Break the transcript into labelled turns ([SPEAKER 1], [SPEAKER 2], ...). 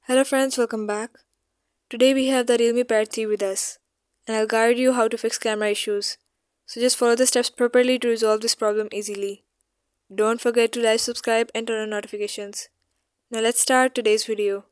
[SPEAKER 1] Hello friends, welcome back. Today we have the Realme Pad 3 with us, and I'll guide you how to fix camera issues. So just follow the steps properly to resolve this problem easily. Don't forget to like, subscribe and turn on notifications. Now let's start today's video.